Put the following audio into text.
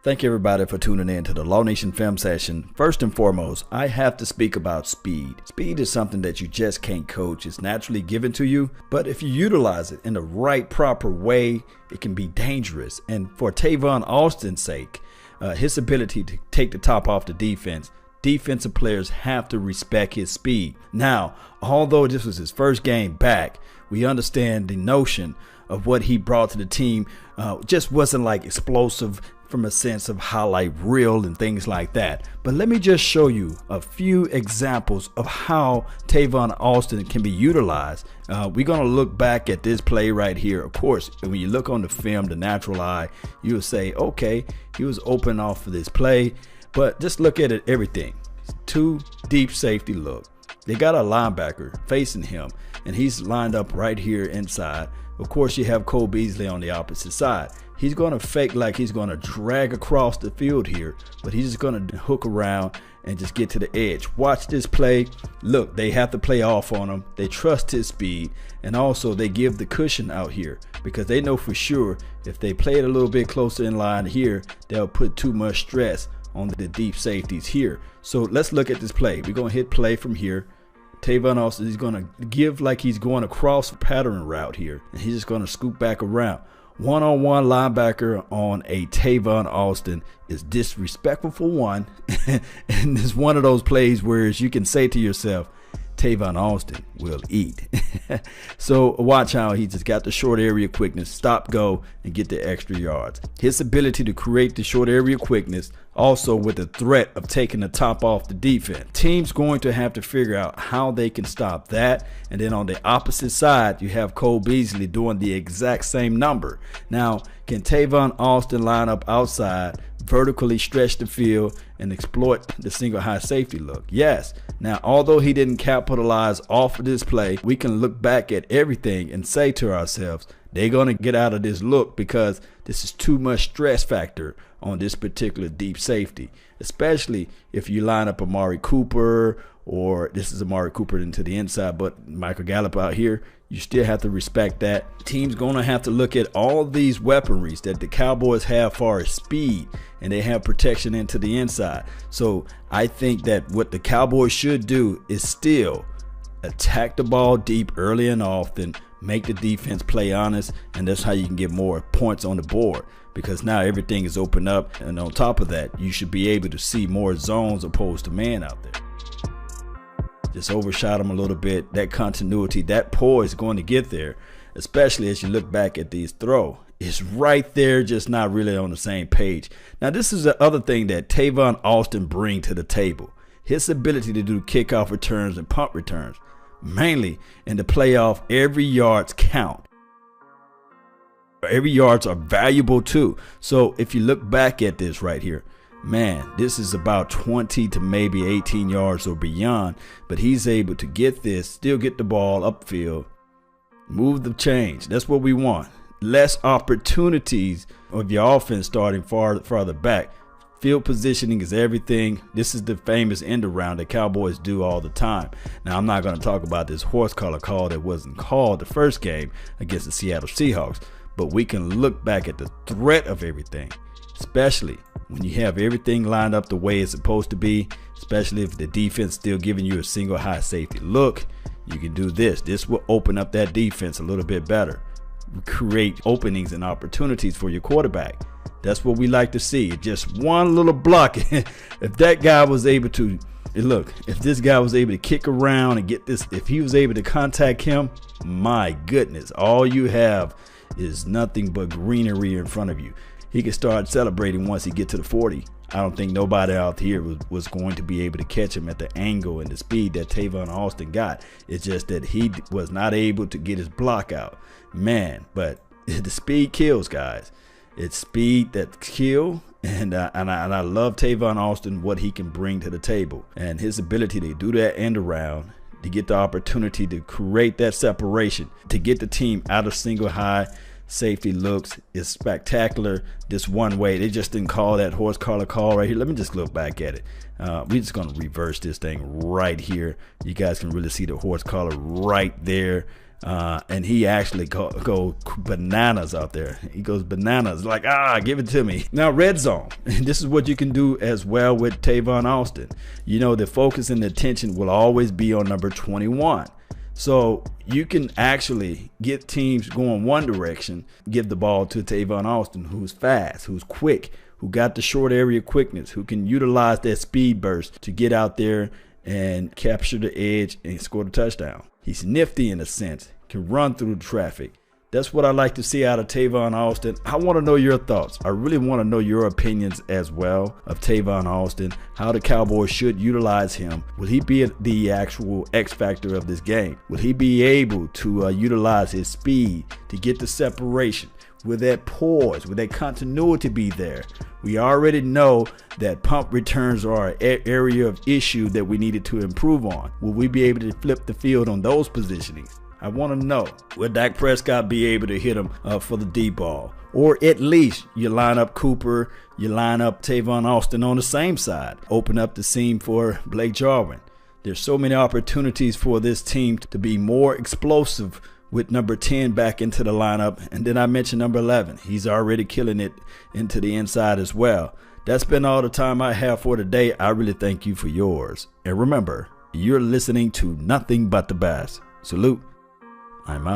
Thank you everybody for tuning in to the Law Nation Film Session. First and foremost, I have to speak about speed. Speed is something that you just can't coach. It's naturally given to you, but if you utilize it in the right, proper way, it can be dangerous. And for Tavon Austin's sake, his ability to take the top off the defense, defensive players have to respect his speed. Now, although this was his first game back, we understand the notion of what he brought to the team just wasn't like explosive from a sense of highlight reel and things like that. But let me just show you a few examples of how Tavon Austin can be utilized. We're going to look back at this play right here. Of course, when you look on the film, the natural eye, you'll say, okay, he was open off for this play. But just look at it, everything. Two deep safety look. They got a linebacker facing him, and he's lined up right here inside. Of course, you have Cole Beasley on the opposite side. He's going to fake like he's going to drag across the field here, but he's just going to hook around and just get to the edge. Watch this play. Look, they have to play off on him. They trust his speed, and also they give the cushion out here because they know for sure if they play it a little bit closer in line here, they'll put too much stress on the deep safeties here. So let's look at this play. We're going to hit play from here. Tavon Austin is going to give like he's going across a pattern route here, and he's just going to scoop back around. One-on-one linebacker on a Tavon Austin is disrespectful for one, and it's one of those plays where you can say to yourself, Tavon Austin will eat. So watch how he just got the short area quickness, stop, go, and get the extra yards. His ability to create the short area quickness, also with the threat of taking the top off the defense. Team's going to have to figure out how they can stop that. And then on the opposite side, you have Cole Beasley doing the exact same number. Now, can Tavon Austin line up outside, vertically stretch the field, and exploit the single high safety look? Yes. Now, although he didn't capitalize off of this play, we can look back at everything and say to ourselves, they're going to get out of this look because this is too much stress factor on this particular deep safety, especially if you line up Amari Cooper, or this is Amari Cooper into the inside, but Michael Gallup out here. You still have to respect that. Team's going to have to look at all these weaponries that the Cowboys have far as speed, and they have protection into the inside. So I think that what the Cowboys should do is still attack the ball deep early and often, make the defense play honest, and that's how you can get more points on the board, because now everything is open up, and on top of that, you should be able to see more zones opposed to man out there. Just overshot him a little bit. That continuity, that poise is going to get there, especially as you look back at these throw. It's right there, just not really on the same page. Now, this is the other thing that Tavon Austin brings to the table. His ability to do kickoff returns and punt returns. Mainly in the playoff, every yard's count. Every yards are valuable too. So if you look back at this right here, man, this is about 20 to maybe 18 yards or beyond, but he's able to get this, still get the ball upfield, move the change. That's what we want. Less opportunities of your offense starting farther back. Field positioning is everything. This is the famous end around that Cowboys do all the time. Now, I'm not going to talk about this horse collar call that wasn't called the first game against the Seattle Seahawks, but we can look back at the threat of everything, especially when you have everything lined up the way it's supposed to be, especially if the defense still giving you a single high safety look. You can do this. This will open up that defense a little bit better, create openings and opportunities for your quarterback. That's what we like to see. Just one little block. If that guy was able to, look, if this guy was able to kick around and get this, if he was able to contact him, my goodness, all you have is nothing but greenery in front of you. He could start celebrating once he get to the 40. I don't think nobody out here was going to be able to catch him at the angle and the speed that Tavon Austin got. It's just that he was not able to get his block out. Man, but the speed kills, guys. It's speed that kill, and I love Tavon Austin, what he can bring to the table, and his ability to do that end around, to get the opportunity to create that separation, to get the team out of single high safety looks is spectacular. This one way, they just didn't call that horse collar call right here. Let me just look back at it. We're just going to reverse this thing right here. You guys can really see the horse collar right there. And he actually go bananas out there. He goes bananas, like, give it to me. Now, red zone. And this is what you can do as well with Tavon Austin. You know, the focus and the attention will always be on number 21. So you can actually get teams going one direction, give the ball to Tavon Austin, who's fast, who's quick, who got the short area quickness, who can utilize that speed burst to get out there and capture the edge and score the touchdown. He's nifty in a sense, can run through the traffic. That's what I like to see out of Tavon Austin. I want to know your thoughts. I really want to know your opinions as well of Tavon Austin, how the Cowboys should utilize him. Will he be the actual X factor of this game? Will he be able to utilize his speed to get the separation? Will that poise, will that continuity be there? We already know that pump returns are an area of issue that we needed to improve on. Will we be able to flip the field on those positionings? I want to know, will Dak Prescott be able to hit him for the deep ball? Or at least you line up Cooper, you line up Tavon Austin on the same side. Open up the seam for Blake Jarwin. There's so many opportunities for this team to be more explosive with number 10 back into the lineup. And then I mentioned number 11. He's already killing it into the inside as well. That's been all the time I have for today. I really thank you for yours. And remember, you're listening to nothing but the best. Salute. I'm out.